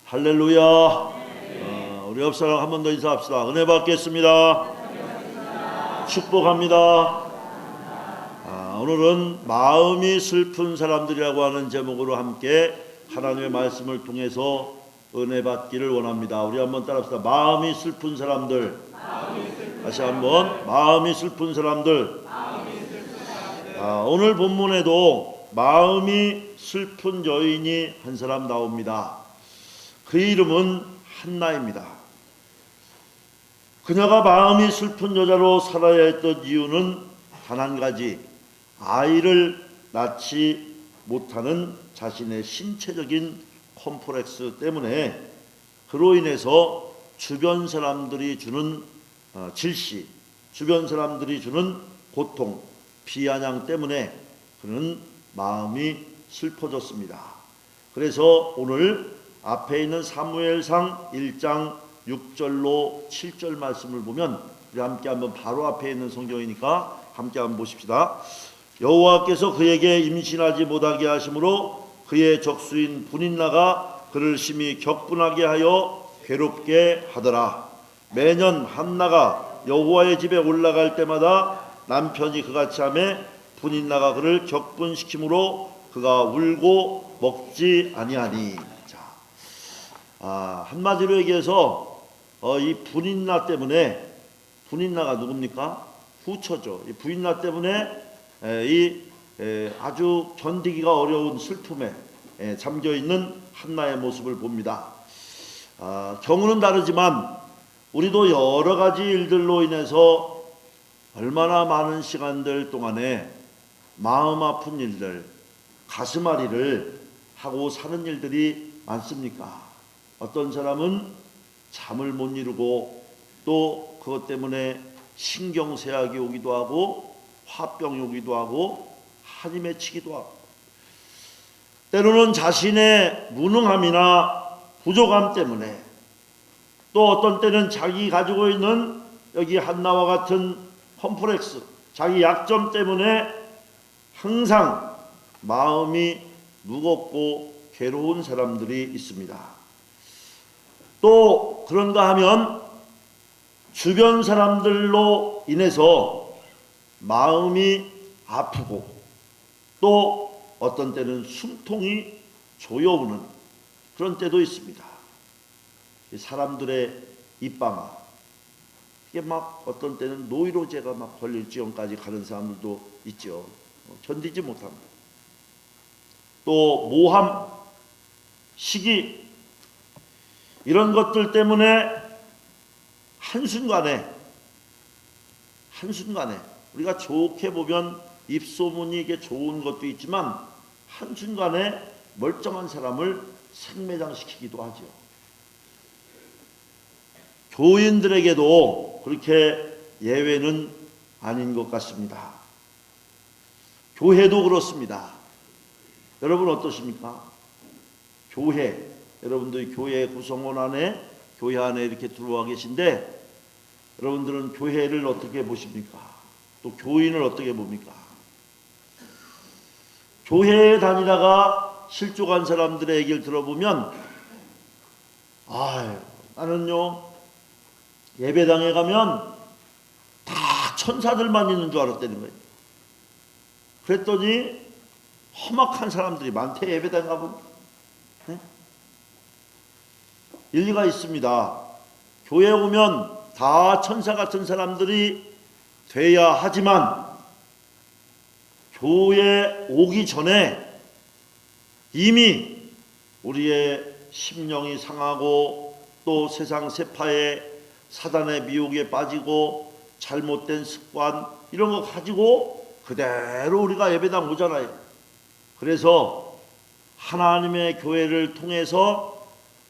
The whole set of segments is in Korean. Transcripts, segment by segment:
할렐루야. 우리 옆 사람 한 번 더 인사합시다. 은혜 받겠습니다. 축복합니다. 오늘은 마음이 슬픈 사람들이라고 하는 제목으로 함께 하나님의 말씀을 통해서 은혜 받기를 원합니다. 우리 한번 따라합시다. 마음이 슬픈 사람들. 다시 한번 마음이 슬픈 사람들. 오늘 본문에도 마음이 슬픈 여인이 한 사람 나옵니다. 그 이름은 한나입니다. 그녀가 마음이 슬픈 여자로 살아야 했던 이유는 단 한 가지, 아이를 낳지 못하는 자신의 신체적인 컴플렉스 때문에, 그로 인해서 주변 사람들이 주는 질시, 주변 사람들이 주는 고통, 비아냥 때문에 그는 마음이 슬퍼졌습니다. 그래서 오늘 앞에 있는 사무엘상 1장 6절로 7절 말씀을 보면, 우리 함께 한번 바로 앞에 있는 성경이니까 함께 한번 보십시다. 여호와께서 그에게 임신하지 못하게 하심으로 그의 적수인 분인나가 그를 심히 격분하게 하여 괴롭게 하더라. 매년 한나가 여호와의 집에 올라갈 때마다 남편이 그같이 하매 분인나가 그를 격분시키므로 그가 울고 먹지 아니하니. 한마디로 얘기해서 이 분인나 때문에, 분인나가 누굽니까? 후처죠. 이 분인나 때문에 아주 견디기가 어려운 슬픔에 잠겨있는 한나의 모습을 봅니다. 경우는 다르지만 우리도 여러 가지 일들로 인해서 얼마나 많은 시간들 동안에 마음 아픈 일들, 가슴앓이를 하고 사는 일들이 많습니까? 어떤 사람은 잠을 못 이루고 또 그것 때문에 신경쇠약이 오기도 하고 화병이 오기도 하고 한이 맺히기도 하고, 때로는 자신의 무능함이나 부족함 때문에, 또 어떤 때는 자기 가지고 있는 여기 한나와 같은 컴플렉스, 자기 약점 때문에 항상 마음이 무겁고 괴로운 사람들이 있습니다. 또 그런가 하면 주변 사람들로 인해서 마음이 아프고, 또 어떤 때는 숨통이 조여오는 그런 때도 있습니다. 사람들의 입방아, 이게 막 어떤 때는 노이로제가 막 걸릴 지경까지 가는 사람들도 있죠. 견디지 못합니다. 또 모함, 시기, 이런 것들 때문에 한순간에 우리가 좋게 보면 입소문이 이게 좋은 것도 있지만 한순간에 멀쩡한 사람을 생매장시키기도 하죠. 교인들에게도 그렇게 예외는 아닌 것 같습니다. 교회도 그렇습니다. 여러분 어떠십니까? 교회, 여러분들이 교회 구성원 안에, 교회 안에 이렇게 들어와 계신데, 여러분들은 교회를 어떻게 보십니까? 또 교인을 어떻게 봅니까? 교회에 다니다가 실족한 사람들의 얘기를 들어보면, 나는요 예배당에 가면 다 천사들만 있는 줄 알았다는 거예요. 그랬더니 험악한 사람들이 많대, 예배당 가보면. 네? 일리가 있습니다. 교회에 오면 다 천사 같은 사람들이 돼야 하지만, 교회에 오기 전에 이미 우리의 심령이 상하고, 또 세상 세파에 사단의 미혹에 빠지고 잘못된 습관 이런 거 가지고 그대로 우리가 예배당 오잖아요. 그래서 하나님의 교회를 통해서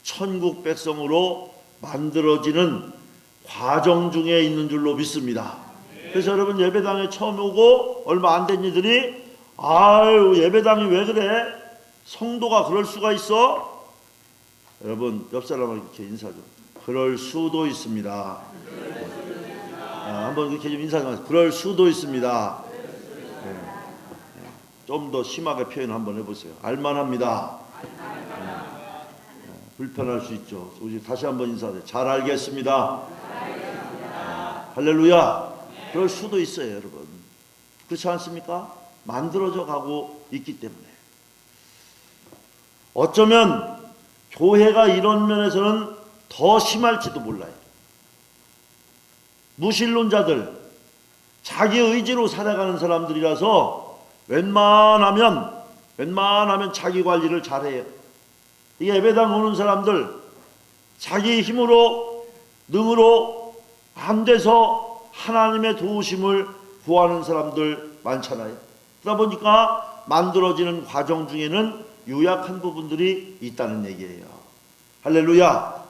천국 백성으로 만들어지는 과정 중에 있는 줄로 믿습니다. 그래서 여러분 예배당에 처음 오고 얼마 안 된 이들이 예배당이 왜 그래? 성도가 그럴 수가 있어? 여러분 옆 사람을 이렇게 인사 좀. 그럴 수도 있습니다. 한번 이렇게 좀 인사 좀 하세요. 그럴 수도 있습니다. 좀 더 심하게 표현 한번 해보세요. 알만합니다. 불편할 수 있죠. 우리 다시 한번 인사드려요. 잘 알겠습니다. 할렐루야. 그럴 수도 있어요, 여러분. 그렇지 않습니까? 만들어져 가고 있기 때문에. 어쩌면 교회가 이런 면에서는 더 심할지도 몰라요. 무신론자들, 자기 의지로 살아가는 사람들이라서 웬만하면 자기 관리를 잘해요. 이 예배당 오는 사람들, 자기 힘으로 능으로 안 돼서 하나님의 도우심을 구하는 사람들 많잖아요. 그러다 보니까 만들어지는 과정 중에는 유약한 부분들이 있다는 얘기예요. 할렐루야.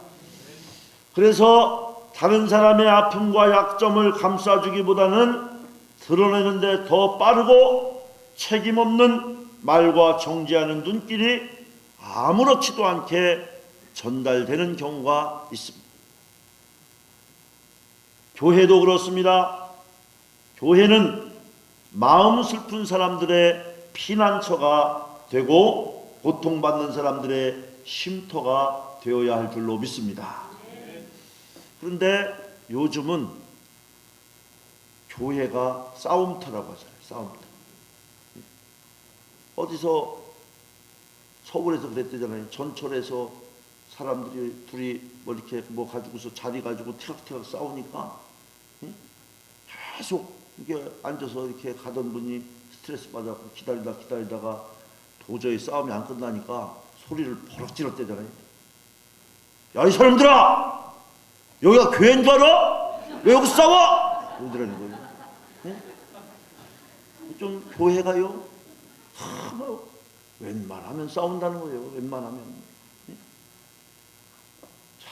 그래서 다른 사람의 아픔과 약점을 감싸주기보다는 드러내는 데 더 빠르고 책임없는 말과 정죄하는 눈길이 아무렇지도 않게 전달되는 경우가 있습니다. 교회도 그렇습니다. 교회는 마음 슬픈 사람들의 피난처가 되고 고통받는 사람들의 쉼터가 되어야 할 줄로 믿습니다. 그런데 요즘은 교회가 싸움터라고 하잖아요. 싸움터. 어디서 서울에서 그랬대잖아요. 전철에서 사람들이 둘이 뭐 이렇게 뭐 가지고서 자리 가지고 티격태격 싸우니까 계속 이게 앉아서 이렇게 가던 분이 스트레스 받아서 기다리다가 도저히 싸움이 안 끝나니까 소리를 버럭 질렀대잖아요. 야, 이 사람들아! 여기가 교회인 줄 알아? 왜 여기서 싸워? 그러더라는 거예요. 좀 교회가요, 웬만하면 싸운다는 거예요. 웬만하면. 자,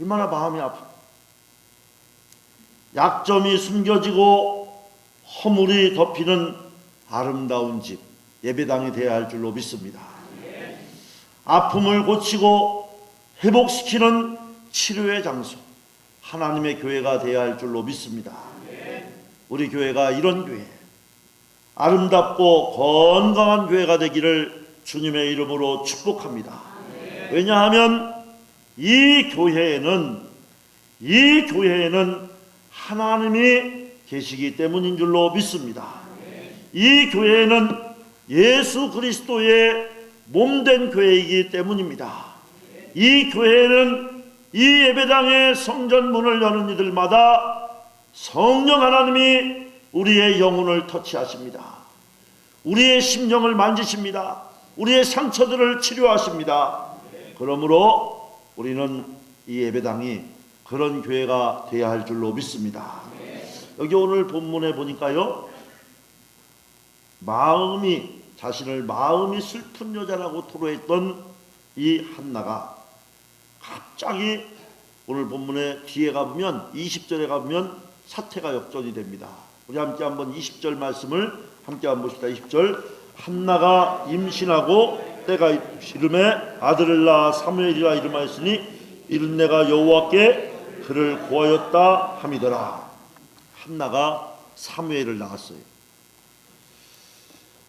얼마나 마음이 아프다. 약점이 숨겨지고 허물이 덮이는 아름다운 집, 예배당이 되어야 할 줄로 믿습니다. 아픔을 고치고 회복시키는 치료의 장소, 하나님의 교회가 되어야 할 줄로 믿습니다. 우리 교회가 이런 교회, 아름답고 건강한 교회가 되기를 주님의 이름으로 축복합니다. 왜냐하면 이 교회에는 하나님이 계시기 때문인 줄로 믿습니다. 이 교회는 예수 그리스도의 몸된 교회이기 때문입니다. 이 교회는 이 예배당의 성전 문을 여는 이들마다 성령 하나님이 우리의 영혼을 터치하십니다. 우리의 심령을 만지십니다. 우리의 상처들을 치료하십니다. 그러므로 우리는 이 예배당이 그런 교회가 되어야 할 줄로 믿습니다. 여기 오늘 본문에 보니까요, 자신을 마음이 슬픈 여자라고 토로했던 이 한나가 갑자기 오늘 본문에 뒤에 가보면 20절에 가보면 사태가 역전이 됩니다. 우리 함께 한번 20절 말씀을 함께 한번 봅시다. 20절. 한나가 임신하고 때가 이름에 아들을 낳아 사무엘이라 이름하였으니 이른 내가 여호와께 그를 구하였다 함이더라. 한나가 사무엘을 낳았어요.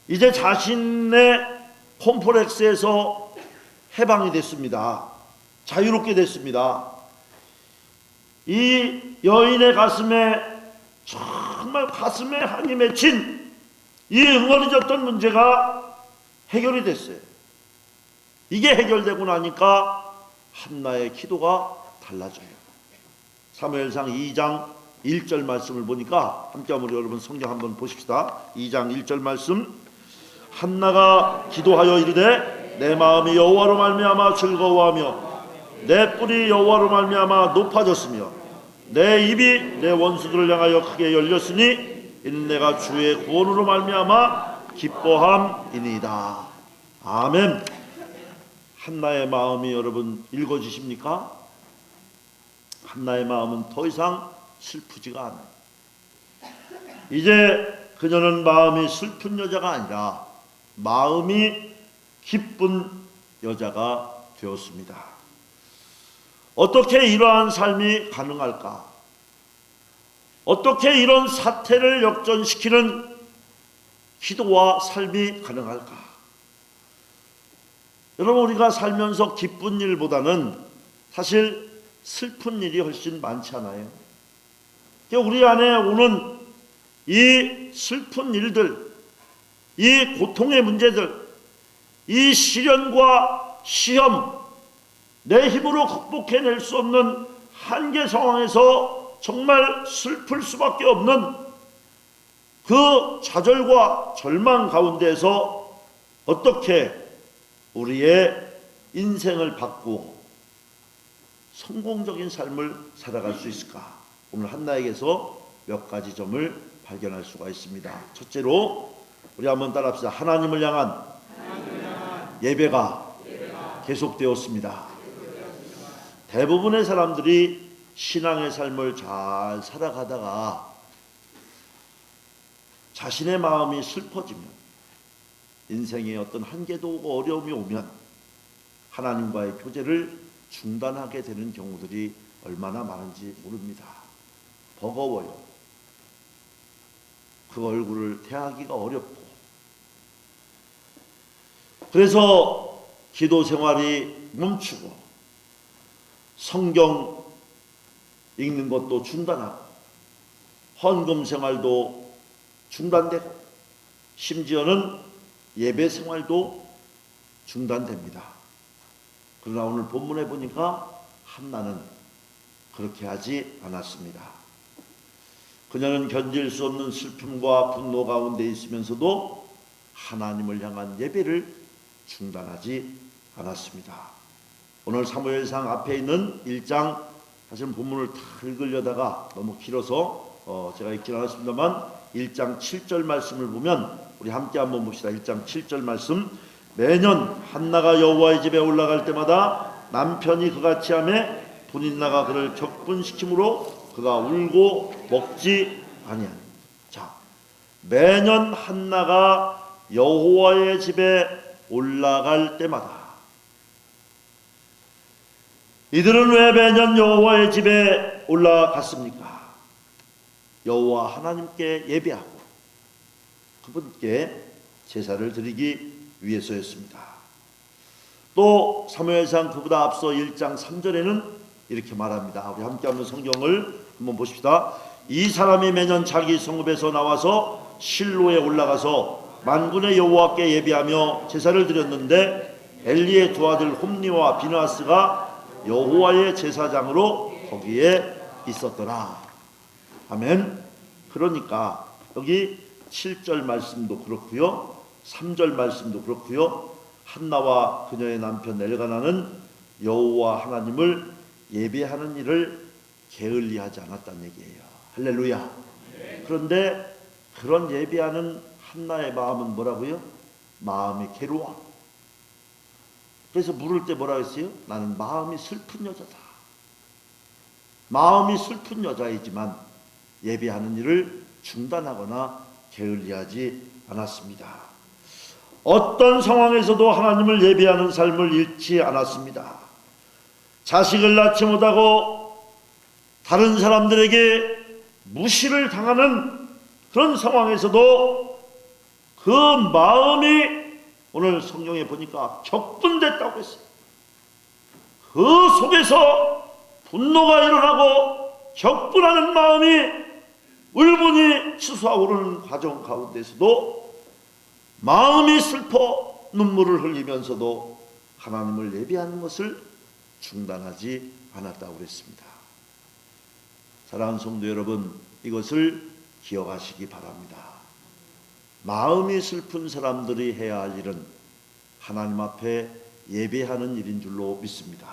이제 자신의 콤플렉스에서 해방이 됐습니다. 자유롭게 됐습니다. 이 여인의 가슴에 정말 가슴에 한이 맺힌 이 응어리졌던 문제가 해결이 됐어요. 이게 해결되고 나니까 한나의 기도가 달라져요. 사무엘상 2장 1절 말씀을 보니까 함께 한번 여러분 성경 한번 보십시다. 2장 1절 말씀. 한나가 기도하여 이르되 내 마음이 여호와로 말미암아 즐거워하며 내 뿔이 여호와로 말미암아 높아졌으며 내 입이 내 원수들을 향하여 크게 열렸으니 이는 내가 주의 구원으로 말미암아 기뻐함이니이다. 아멘. 한나의 마음이 여러분 읽어지십니까? 한나의 마음은 더 이상 슬프지가 않아요. 이제 그녀는 마음이 슬픈 여자가 아니라 마음이 기쁜 여자가 되었습니다. 어떻게 이러한 삶이 가능할까? 어떻게 이런 사태를 역전시키는 기도와 삶이 가능할까? 여러분, 우리가 살면서 기쁜 일보다는 사실 슬픈 일이 훨씬 많지 않아요? 우리 안에 오는 이 슬픈 일들, 이 고통의 문제들, 이 시련과 시험, 내 힘으로 극복해낼 수 없는 한계 상황에서 정말 슬플 수밖에 없는 그 좌절과 절망 가운데서 어떻게 우리의 인생을 바꾸고 성공적인 삶을 살아갈 수 있을까? 오늘 한나에게서 몇 가지 점을 발견할 수가 있습니다. 첫째로 우리 한번 따라합시다. 하나님을 향한 예배가 계속되었습니다. 대부분의 사람들이 신앙의 삶을 잘 살아가다가 자신의 마음이 슬퍼지면, 인생에 어떤 한계도 오고 어려움이 오면 하나님과의 교제를 중단하게 되는 경우들이 얼마나 많은지 모릅니다. 버거워요. 그 얼굴을 대하기가 어렵고, 그래서 기도 생활이 멈추고 성경 읽는 것도 중단하고 헌금 생활도 중단되고 심지어는 예배 생활도 중단됩니다. 그러나 오늘 본문에 보니까 한나는 그렇게 하지 않았습니다. 그녀는 견딜 수 없는 슬픔과 분노 가운데 있으면서도 하나님을 향한 예배를 중단하지 않았습니다. 오늘 사무엘상 앞에 있는 1장, 사실 본문을 다 읽으려다가 너무 길어서 제가 읽진 않았습니다만 1장 7절 말씀을 보면 우리 함께 한번 봅시다. 1장 7절 말씀. 매년 한나가 여호와의 집에 올라갈 때마다 남편이 그같이 하며 분인나가 그를 격분시키므로 그가 울고 먹지 아니하니. 자, 매년 한나가 여호와의 집에 올라갈 때마다, 이들은 왜 매년 여호와의 집에 올라갔습니까? 여호와 하나님께 예배하고 그분께 제사를 드리기 위해서였습니다. 또 사무엘상 그보다 앞서 1장 3절에는 이렇게 말합니다. 우리 함께 한번 성경을 한번 보십시다. 이 사람이 매년 자기 성읍에서 나와서 실로에 올라가서 만군의 여호와께 예배하며 제사를 드렸는데 엘리의 두 아들 홈니와 비느하스가 여호와의 제사장으로 거기에 있었더라. 아멘. 그러니까 여기 7절 말씀도 그렇고요, 3절 말씀도 그렇고요, 한나와 그녀의 남편 엘가나는 여호와 하나님을 예배하는 일을 게을리하지 않았다는 얘기예요. 할렐루야. 그런데 그런 예배하는 한나의 마음은 뭐라고요? 마음이 괴로워. 그래서 물을 때 뭐라고 했어요? 나는 마음이 슬픈 여자다. 마음이 슬픈 여자이지만 예배하는 일을 중단하거나 게을리하지 않았습니다. 어떤 상황에서도 하나님을 예배하는 삶을 잃지 않았습니다. 자식을 낳지 못하고 다른 사람들에게 무시를 당하는 그런 상황에서도 그 마음이 오늘 성경에 보니까 격분됐다고 했어요. 그 속에서 분노가 일어나고 격분하는 마음이 울분이 치솟아 오르는 과정 가운데서도 마음이 슬퍼 눈물을 흘리면서도 하나님을 예배하는 것을 중단하지 않았다고 그랬습니다. 사랑하는 성도 여러분, 이것을 기억하시기 바랍니다. 마음이 슬픈 사람들이 해야 할 일은 하나님 앞에 예배하는 일인 줄로 믿습니다.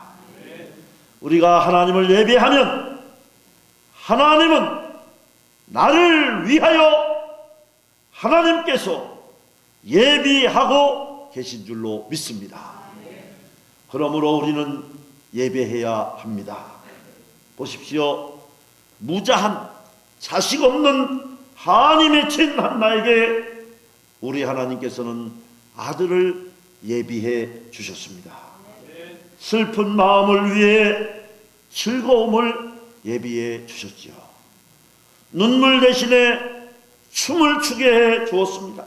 우리가 하나님을 예배하면 하나님은 나를 위하여 하나님께서 예비하고 계신 줄로 믿습니다. 그러므로 우리는 예배해야 합니다. 보십시오. 무자한 자식 없는 한이 맺힌 한나에게 우리 하나님께서는 아들을 예비해 주셨습니다. 슬픈 마음을 위해 즐거움을 예비해 주셨지요. 눈물 대신에 춤을 추게 해 주었습니다.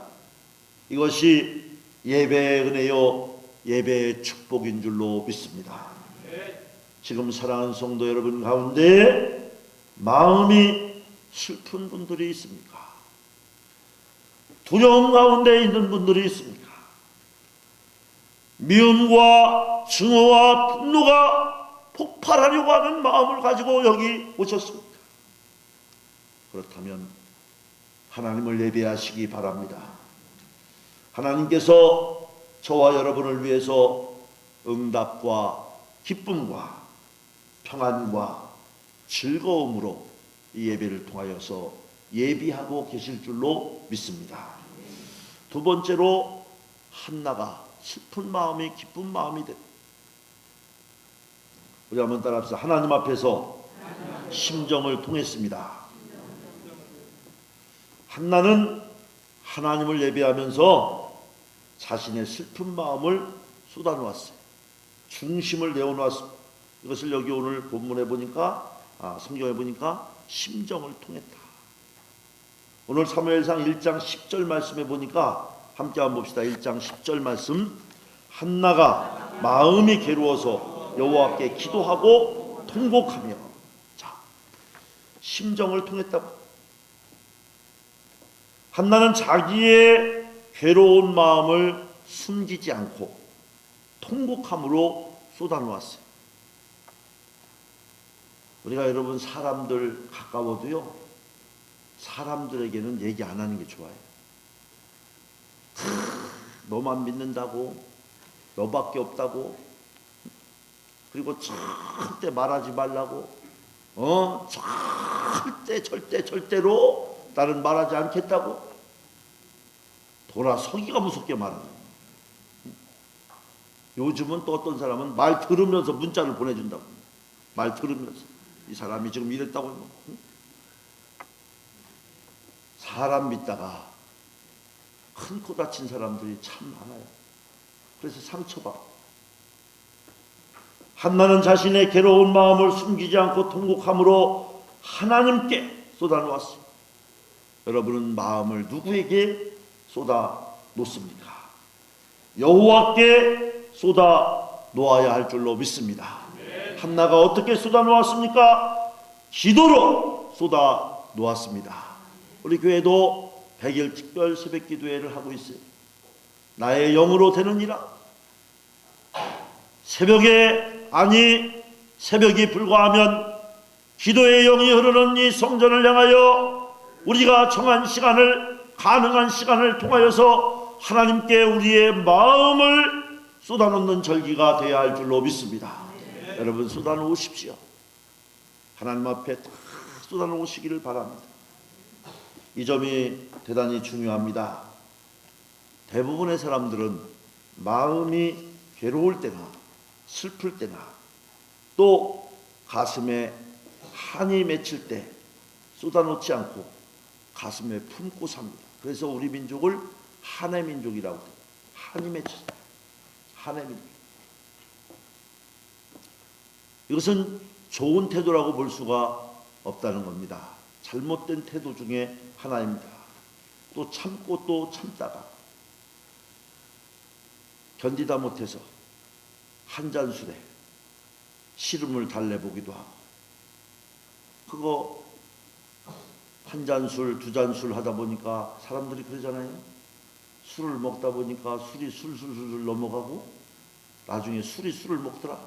이것이 예배의 은혜요 예배의 축복인 줄로 믿습니다. 지금 사랑하는 성도 여러분 가운데 마음이 슬픈 분들이 있습니까? 두려움 가운데 있는 분들이 있습니까? 미움과 증오와 분노가 폭발하려고 하는 마음을 가지고 여기 오셨습니다. 그렇다면 하나님을 예배하시기 바랍니다. 하나님께서 저와 여러분을 위해서 응답과 기쁨과 평안과 즐거움으로 이 예배를 통하여서 예비하고 계실 줄로 믿습니다. 두 번째로 한나가 슬픈 마음이 기쁜 마음이 됩니다. 우리 한번 따라합시다. 하나님 앞에서 심정을 통했습니다. 한나는 하나님을 예배하면서 자신의 슬픈 마음을 쏟아놓았어요. 중심을 내어놓았습니다. 이것을 여기 오늘 본문에 보니까 성경에 보니까 심정을 통했다. 오늘 사무엘상 1장 10절 말씀에 보니까 함께 한번 봅시다. 1장 10절 말씀. 한나가 마음이 괴로워서 여호와께 기도하고 통곡하며. 자, 심정을 통했다고. 한나는 자기의 괴로운 마음을 숨기지 않고 통곡함으로 쏟아놓았어요. 우리가 여러분 사람들 가까워도요, 사람들에게는 얘기 안 하는 게 좋아요. 너만 믿는다고, 너밖에 없다고, 그리고 절대 말하지 말라고, 절대로 나는 말하지 않겠다고, 돌아서기가 무섭게 말하는. 요즘은 또 어떤 사람은 말 들으면서 문자를 보내준다고. 말 들으면서 이 사람이 지금 이랬다고. 사람 믿다가 큰 코 다친 사람들이 참 많아요. 그래서 상처받고. 한나는 자신의 괴로운 마음을 숨기지 않고 통곡함으로 하나님께 쏟아놓았습니다. 여러분은 마음을 누구에게 쏟아 놓습니까? 여호와께 쏟아 놓아야 할 줄로 믿습니다. 한나가 어떻게 쏟아 놓았습니까? 기도로 쏟아 놓았습니다. 우리 교회도 100일 특별 새벽 기도회를 하고 있어요. 나의 영으로 되느니라. 새벽이 불과하면 기도의 영이 흐르는 이 성전을 향하여 우리가 정한 시간을, 가능한 시간을 통하여서 하나님께 우리의 마음을 쏟아놓는 절기가 되어야 할 줄로 믿습니다. 여러분 쏟아놓으십시오. 하나님 앞에 다 쏟아놓으시기를 바랍니다. 이 점이 대단히 중요합니다. 대부분의 사람들은 마음이 괴로울 때나 슬플 때나 또 가슴에 한이 맺힐 때 쏟아놓지 않고 가슴에 품고 삽니다. 그래서 우리 민족을 한의 민족이라고 해요. 한이 맺혔어요. 한의 민족. 이것은 좋은 태도라고 볼 수가 없다는 겁니다. 잘못된 태도 중에 하나입니다. 또 참고 또 참다가 견디다 못해서 한 잔 술에 시름을 달래보기도 하고, 그거 한 잔 술, 두 잔 술 하다 보니까 사람들이 그러잖아요. 술을 먹다 보니까 술이 술술 넘어가고 나중에 술이 술을 먹더라.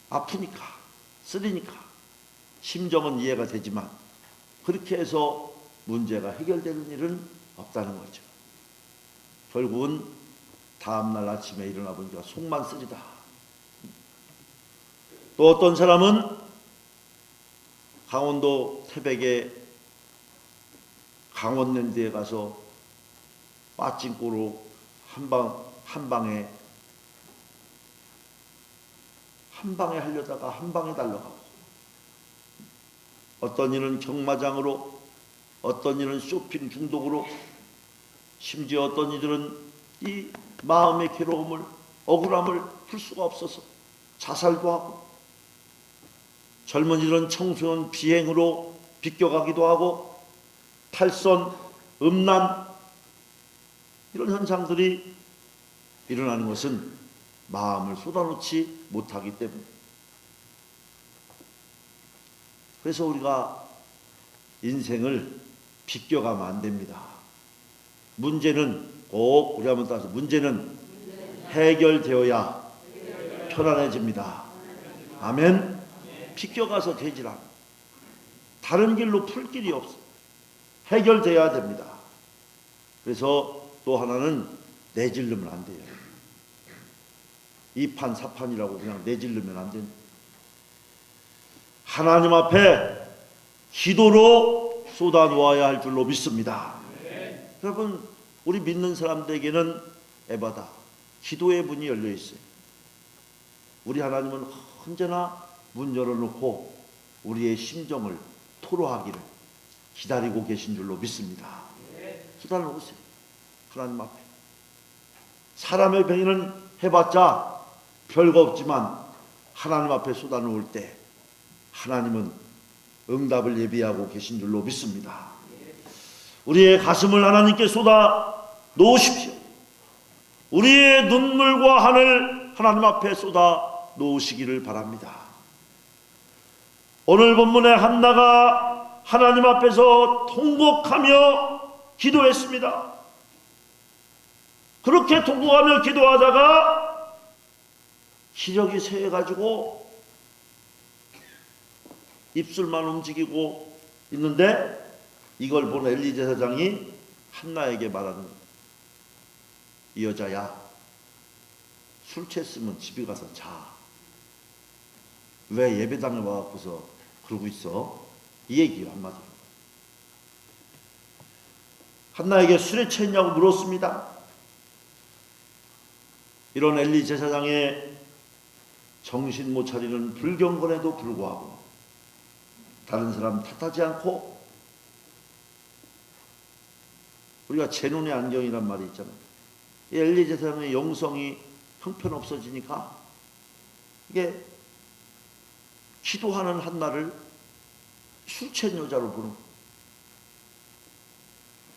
아프니까, 쓰리니까. 심정은 이해가 되지만 그렇게 해서 문제가 해결되는 일은 없다는 거죠. 결국은 다음날 아침에 일어나 보니까 속만 쓰리다. 또 어떤 사람은 강원도 태백에 강원랜드에 가서 빠찡꼬로 한 방에 하려다가 한 방에 달려가고, 어떤 이는 경마장으로, 어떤 이는 쇼핑 중독으로, 심지어 어떤 이들은 이 마음의 괴로움을, 억울함을 풀 수가 없어서 자살도 하고, 젊은이들은 청소년 비행으로 비껴가기도 하고, 탈선, 음란, 이런 현상들이 일어나는 것은 마음을 쏟아놓지 못하기 때문에. 그래서 우리가 인생을 비껴가면 안 됩니다. 문제는 꼭 우리 한번 따서 문제는 해결되어야 편안해집니다. 아멘. 비껴가서 되질 않아. 다른 길로 풀 길이 없어. 해결돼야 됩니다. 그래서 또 하나는 내질르면 안 돼요. 이판 사판이라고 그냥 내질르면 안 됩니다. 하나님 앞에 기도로 쏟아놓아야 할 줄로 믿습니다. 여러분, 우리 믿는 사람들에게는 에바다, 기도의 문이 열려 있어요. 우리 하나님은 언제나 문 열어놓고 우리의 심정을 토로하기를 기다리고 계신 줄로 믿습니다. 쏟아놓으세요. 하나님 앞에. 사람의 병에는 해봤자 별거 없지만 하나님 앞에 쏟아놓을 때 하나님은 응답을 예비하고 계신 줄로 믿습니다. 우리의 가슴을 하나님께 쏟아 놓으십시오. 우리의 눈물과 하늘 하나님 앞에 쏟아 놓으시기를 바랍니다. 오늘 본문의 한나가 하나님 앞에서 통곡하며 기도했습니다. 그렇게 통곡하며 기도하다가 기력이 쇠해가지고 입술만 움직이고 있는데 이걸 본 엘리 제사장이 한나에게 말하는 거예요. 이 여자야, 술 취했으면 집에 가서 자. 왜 예배당에 와갖고서 그러고 있어? 이 얘기요, 한마디로. 한나에게 술에 취했냐고 물었습니다. 이런 엘리 제사장의 정신 못 차리는 불경건에도 불구하고 다른 사람 탓하지 않고, 우리가 제 눈의 안경이란 말이 있잖아요. 이 엘리 제사장의 영성이 형편없어지니까 이게 기도하는 한나를 술 취한 여자로 보는 거예요.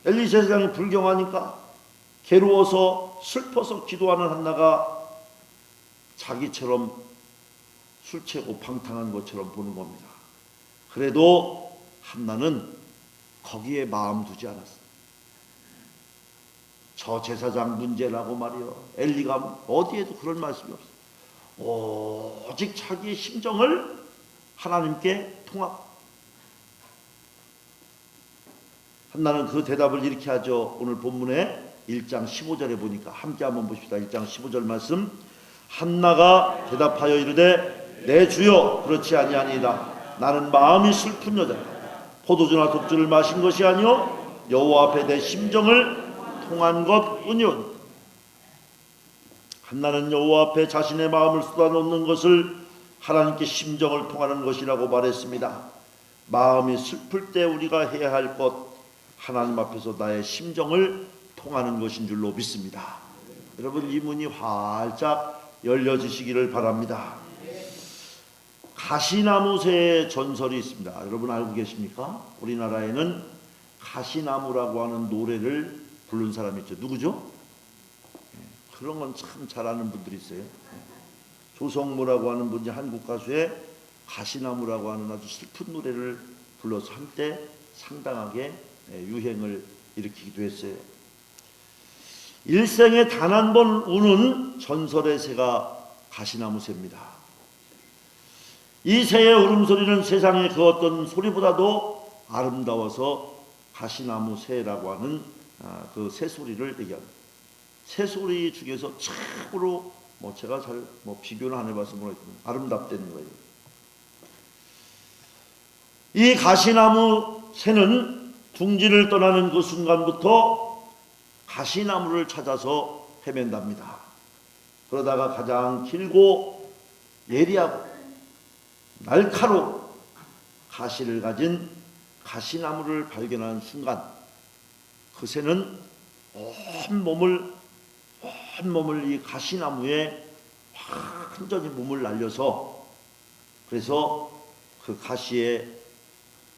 엘리 제사장이 불경하니까 괴로워서 슬퍼서 기도하는 한나가 자기처럼 술 취하고 방탕한 것처럼 보는 겁니다. 그래도 한나는 거기에 마음 두지 않았어요. 저 제사장 문제라고 말이요, 엘리가 어디에도 그럴 말씀이 없어요. 오직 자기의 심정을 하나님께 통합. 한나는 그 대답을 이렇게 하죠. 오늘 본문에 1장 15절에 보니까 함께 한번 보십시다. 1장 15절 말씀. 한나가 대답하여 이르되 내 주여, 그렇지 아니하니이다. 나는 마음이 슬픈 여자다. 포도주나 독주를 마신 것이 아니요 여호와 앞에 내 심정을 통한 것뿐이오니. 한나는 여호와 앞에 자신의 마음을 쏟아놓는 것을 하나님께 심정을 통하는 것이라고 말했습니다. 마음이 슬플 때 우리가 해야 할 것, 하나님 앞에서 나의 심정을 통하는 것인 줄로 믿습니다. 여러분, 이 문이 활짝 열려지시기를 바랍니다. 가시나무새의 전설이 있습니다. 여러분 알고 계십니까? 우리나라에는 가시나무라고 하는 노래를 부른 사람이 있죠. 누구죠? 그런 건 참 잘하는 분들이 있어요. 조성모라고 하는 분이 한국 가수의 가시나무라고 하는 아주 슬픈 노래를 불러서 한때 상당하게 유행을 일으키기도 했어요. 일생에 단 한 번 우는 전설의 새가 가시나무 새입니다. 이 새의 울음소리는 세상의 그 어떤 소리보다도 아름다워서 가시나무 새라고 하는 그 새소리를 얘기합니다. 새소리 중에서 참으로 제가 잘 비교는 안 해봐서 모르겠지만 아름답다는 거예요. 이 가시나무 새는 둥지를 떠나는 그 순간부터 가시나무를 찾아서 헤맨답니다. 그러다가 가장 길고 예리하고 날카로운 가시를 가진 가시나무를 발견하는 순간 그 새는 온 몸을 이 가시나무에 완전히 몸을 날려서, 그래서 그 가시에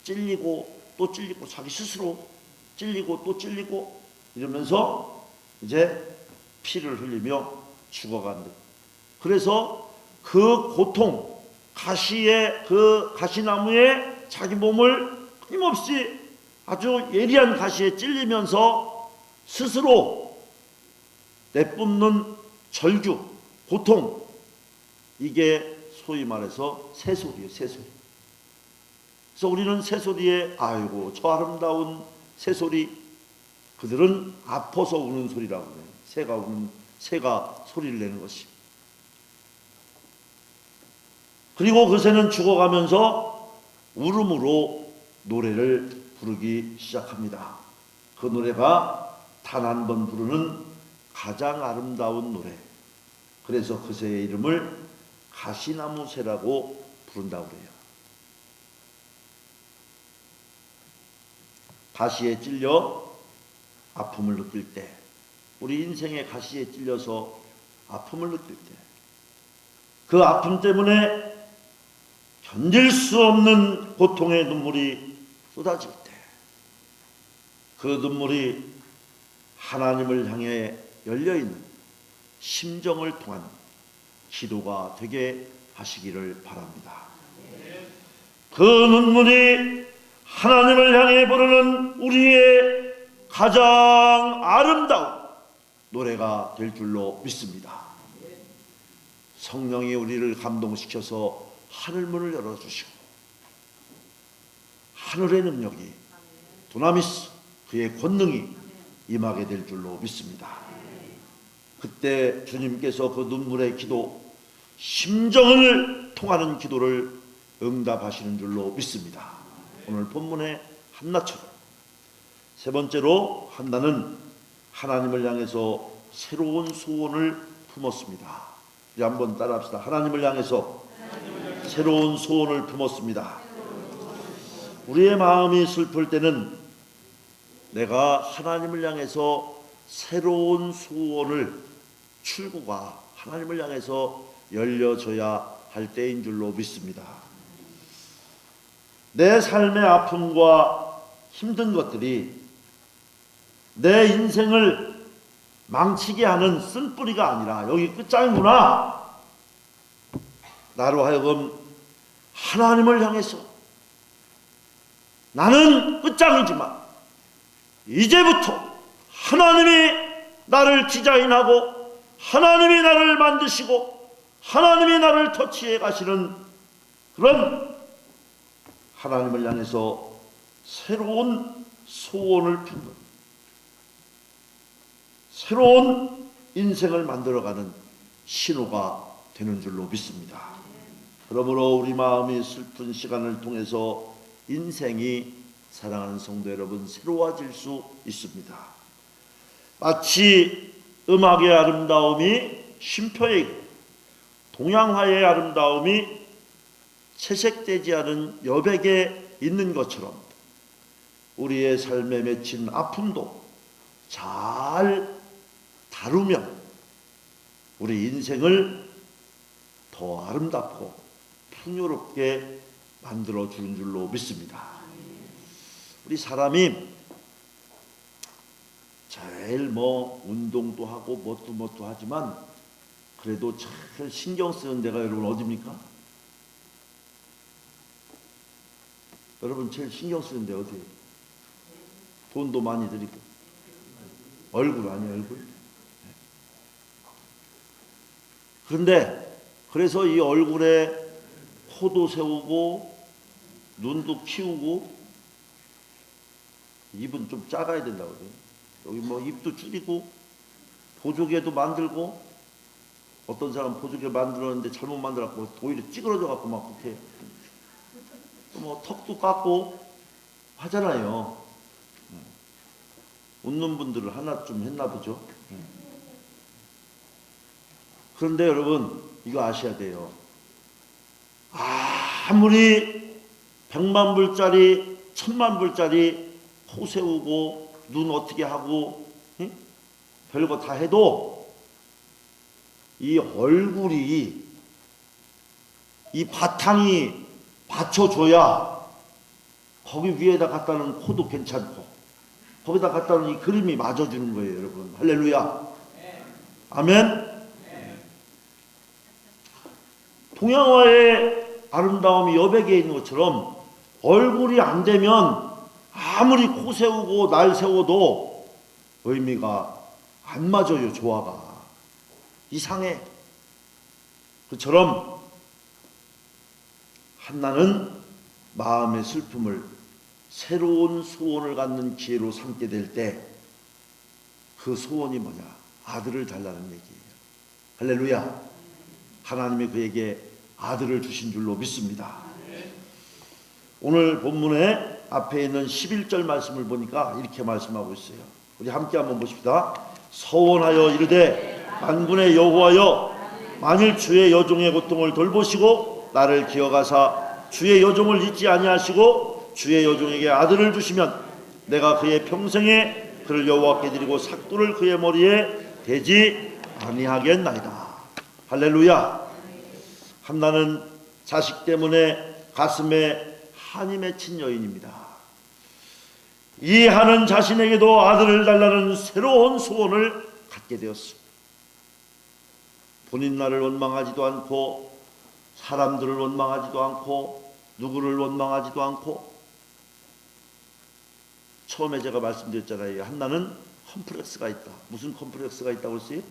찔리고 또 찔리고 자기 스스로 찔리고 또 찔리고 이러면서 이제 피를 흘리며 죽어간다. 그래서 그 고통, 그 가시나무에 자기 몸을 끊임없이 아주 예리한 가시에 찔리면서 스스로 내뿜는 절규, 고통, 이게 소위 말해서 새소리예요. 새소리. 그래서 우리는 새소리에 아이고 저 아름다운 새소리, 그들은 아파서 우는 소리라고 해요. 새가 소리를 내는 것이. 그리고 그 새는 죽어가면서 울음으로 노래를 부르기 시작합니다. 그 노래가 단 한 번 부르는 가장 아름다운 노래. 그래서 그 새의 이름을 가시나무 새라고 부른다고 그래요. 가시에 찔려 아픔을 느낄 때, 우리 인생의 가시에 찔려서 아픔을 느낄 때, 그 아픔 때문에 견딜 수 없는 고통의 눈물이 쏟아질 때, 그 눈물이 하나님을 향해 열려있는 심정을 통한 기도가 되게 하시기를 바랍니다. 그 눈물이 하나님을 향해 부르는 우리의 가장 아름다운 노래가 될 줄로 믿습니다. 성령이 우리를 감동시켜서 하늘문을 열어주시고 하늘의 능력이, 두나미스, 그의 권능이 임하게 될 줄로 믿습니다. 그때 주님께서 그 눈물의 기도, 심정을 통하는 기도를 응답하시는 줄로 믿습니다. 오늘 본문의 한나처럼 세 번째로 한나는 하나님을 향해서 새로운 소원을 품었습니다. 우리 한번 따라합시다. 하나님을 향해서 새로운 소원을 품었습니다. 우리의 마음이 슬플 때는 내가 하나님을 향해서 새로운 소원을, 출구가 하나님을 향해서 열려져야 할 때인 줄로 믿습니다. 내 삶의 아픔과 힘든 것들이 내 인생을 망치게 하는 쓴뿌리가 아니라 여기 끝장이구나. 나로 하여금 하나님을 향해서 나는 끝장이지만 이제부터 하나님이 나를 디자인하고 하나님이 나를 만드시고 하나님이 나를 터치해 가시는 그런 하나님을 향해서 새로운 소원을 품는, 새로운 인생을 만들어가는 신호가 되는 줄로 믿습니다. 그러므로 우리 마음이 슬픈 시간을 통해서 인생이, 사랑하는 성도 여러분, 새로워질 수 있습니다. 마치 음악의 아름다움이 쉼표에 있고 동양화의 아름다움이 채색되지 않은 여백에 있는 것처럼 우리의 삶에 맺힌 아픔도 잘 다루면 우리 인생을 더 아름답고 풍요롭게 만들어 주는 줄로 믿습니다. 우리 사람이 제일 운동도 하고 뭣도 하지만 그래도 제일 신경 쓰는 데가 여러분 어디입니까? 여러분 제일 신경 쓰는 데 어디예요? 돈도 많이 들이고 얼굴 아니에요, 얼굴? 그런데 그래서 이 얼굴에 코도 세우고 눈도 키우고 입은 좀 작아야 된다고 그래요. 여기 입도 줄이고 보조개도 만들고, 어떤 사람 보조개 만들었는데 잘못 만들었고 오히려 찌그러져 갖고 막 그렇게 또 턱도 깎고 하잖아요. 웃는 분들은 하나쯤 했나 보죠. 그런데 여러분 이거 아셔야 돼요. 아무리 100만 불짜리 1000만 불짜리 코 세우고 눈 어떻게 하고 별거 다 해도 이 얼굴이, 이 바탕이 받쳐줘야 거기 위에다 갖다는 코도 괜찮고 거기다 갖다 놓은 이 그림이 맞아주는 거예요, 여러분. 할렐루야. 아멘. 동양화의 아름다움이 여백에 있는 것처럼 얼굴이 안 되면 아무리 코 세우고 날 세워도 의미가 안 맞아요. 조화가 이상해. 그처럼 한나는 마음의 슬픔을 새로운 소원을 갖는 기회로 삼게 될 때 그 소원이 뭐냐? 아들을 달라는 얘기예요. 할렐루야. 하나님이 그에게 아들을 주신 줄로 믿습니다. 오늘 본문에 앞에 있는 11절 말씀을 보니까 이렇게 말씀하고 있어요. 우리 함께 한번 보십시다. 서원하여 이르되 만군의 여호와여, 만일 주의 여종의 고통을 돌보시고 나를 기억하사 주의 여종을 잊지 아니하시고 주의 여종에게 아들을 주시면 내가 그의 평생에 그를 여호와께 드리고 삭도를 그의 머리에 대지 아니하겠나이다. 할렐루야. 한나는 자식 때문에 가슴에 한이 맺힌 여인입니다. 이 한은 자신에게도 아들을 달라는 새로운 소원을 갖게 되었습니다. 본인 나를 원망하지도 않고 사람들을 원망하지도 않고 누구를 원망하지도 않고, 처음에 제가 말씀드렸잖아요. 한나는 컴플렉스가 있다. 무슨 컴플렉스가 있다고 했어요?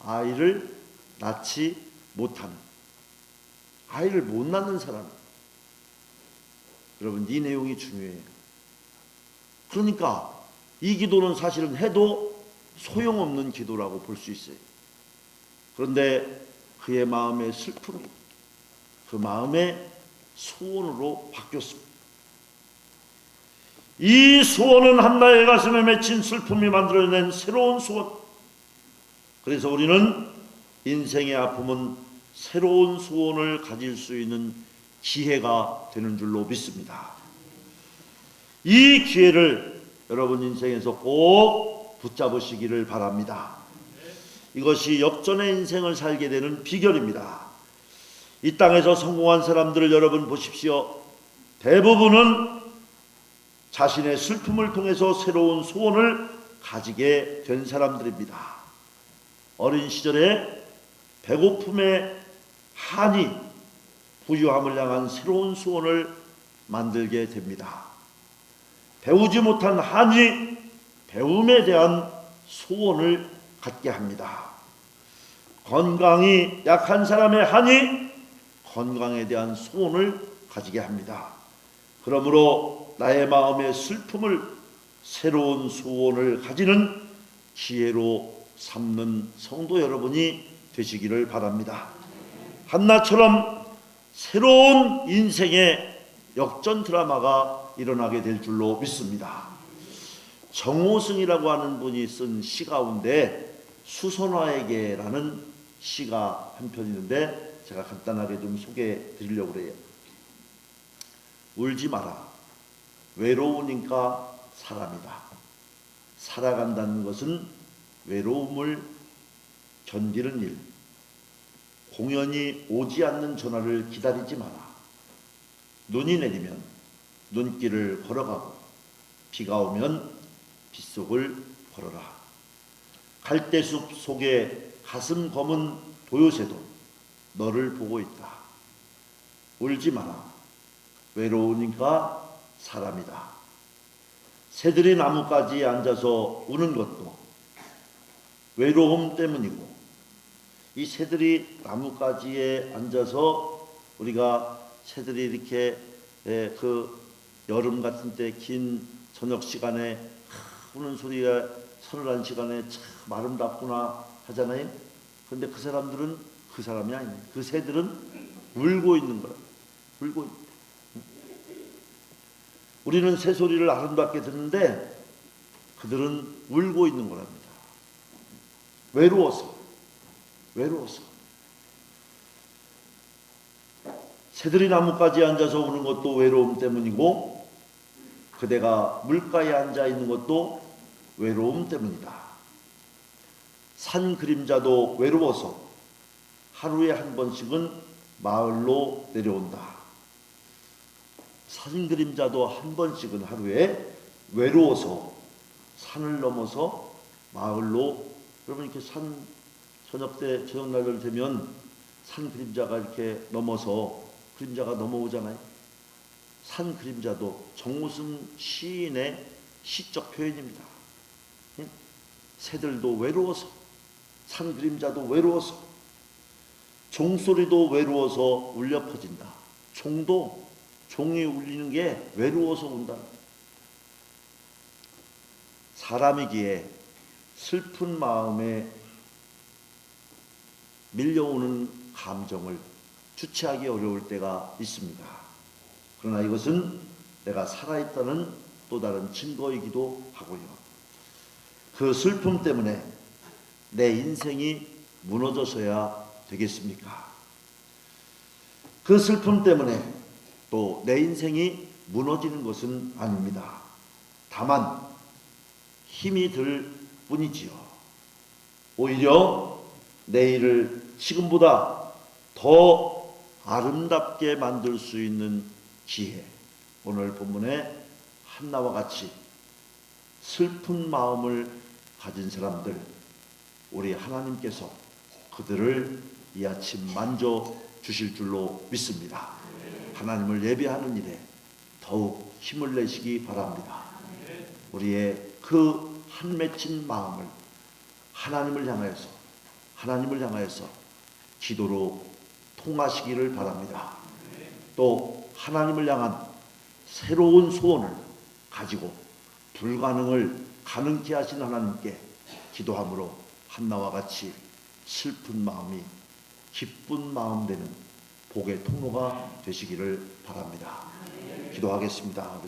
아이를 낳지 못하는, 아이를 못 낳는 사람. 여러분, 이 내용이 중요해요. 그러니까 이 기도는 사실은 해도 소용없는 기도라고 볼 수 있어요. 그런데 그의 마음의 슬픔이 그 마음의 소원으로 바뀌었습니다. 이 소원은 한나의 가슴에 맺힌 슬픔이 만들어낸 새로운 소원. 그래서 우리는 인생의 아픔은 새로운 소원을 가질 수 있는 기회가 되는 줄로 믿습니다. 이 기회를 여러분 인생에서 꼭 붙잡으시기를 바랍니다. 이것이 역전의 인생을 살게 되는 비결입니다. 이 땅에서 성공한 사람들을 여러분 보십시오. 대부분은 자신의 슬픔을 통해서 새로운 소원을 가지게 된 사람들입니다. 어린 시절에 배고픔의 한이 부유함을 향한 새로운 소원을 만들게 됩니다. 배우지 못한 한이 배움에 대한 소원을 갖게 합니다. 건강이 약한 사람의 한이 건강에 대한 소원을 가지게 합니다. 그러므로 나의 마음의 슬픔을 새로운 소원을 가지는 기회로 삼는 성도 여러분이 되시기를 바랍니다. 한나처럼 새로운 인생의 역전 드라마가 일어나게 될 줄로 믿습니다. 정호승이라고 하는 분이 쓴 시 가운데 수선화에게라는 시가 한 편 있는데 제가 간단하게 좀 소개해 드리려고 그래요. 울지 마라. 외로우니까 사람이다. 살아간다는 것은 외로움을 견디는 일. 공연이 오지 않는 전화를 기다리지 마라. 눈이 내리면 눈길을 걸어가고 비가 오면 빗속을 걸어라. 갈대숲 속에 가슴 검은 도요새도 너를 보고 있다. 울지 마라. 외로우니까 사람이다. 새들이 나뭇가지에 앉아서 우는 것도 외로움 때문이고, 이 새들이 나뭇가지에 앉아서 우리가 새들이 이렇게 그 여름 같은 때 긴 저녁 시간에 우는 소리가 서늘한 시간에 참 아름답구나 하잖아요. 그런데 그 사람들은 그 사람이 아니에요. 그 새들은 울고 있는 거예요. 울고 있는. 우리는 새 소리를 아름답게 듣는데 그들은 울고 있는 거랍니다. 외로워서. 새들이 나뭇가지에 앉아서 우는 것도 외로움 때문이고, 그대가 물가에 앉아 있는 것도 외로움 때문이다. 산 그림자도 외로워서 하루에 한 번씩은 마을로 내려온다. 산 그림자도 한 번씩은 하루에 외로워서 산을 넘어서 마을로, 여러분 이렇게 산 저녁 날들 되면 산 그림자가 이렇게 넘어서 그림자가 넘어오잖아요. 산 그림자도 정무순 시인의 시적 표현입니다. 새들도 외로워서, 산 그림자도 외로워서, 종소리도 외로워서 울려 퍼진다. 종이 울리는 게 외로워서 운다. 사람이기에 슬픈 마음에 밀려오는 감정을 주체하기 어려울 때가 있습니다. 그러나 이것은 내가 살아있다는 또 다른 증거이기도 하고요. 그 슬픔 때문에 내 인생이 무너져서야 되겠습니까? 그 슬픔 때문에 또 내 인생이 무너지는 것은 아닙니다. 다만 힘이 들 뿐이지요. 오히려 내일을 지금보다 더 아름답게 만들 수 있는 지혜, 오늘 본문의 한나와 같이 슬픈 마음을 가진 사람들, 우리 하나님께서 그들을 이 아침 만져 주실 줄로 믿습니다. 하나님을 예배하는 일에 더욱 힘을 내시기 바랍니다. 우리의 그 한맺힌 마음을 하나님을 향하여서 기도로 통하시기를 바랍니다. 또 하나님을 향한 새로운 소원을 가지고 불가능을 가능케 하신 하나님께 기도함으로 한나와 같이 슬픈 마음이 기쁜 마음 되는 복의 통로가 되시기를 바랍니다. 기도하겠습니다.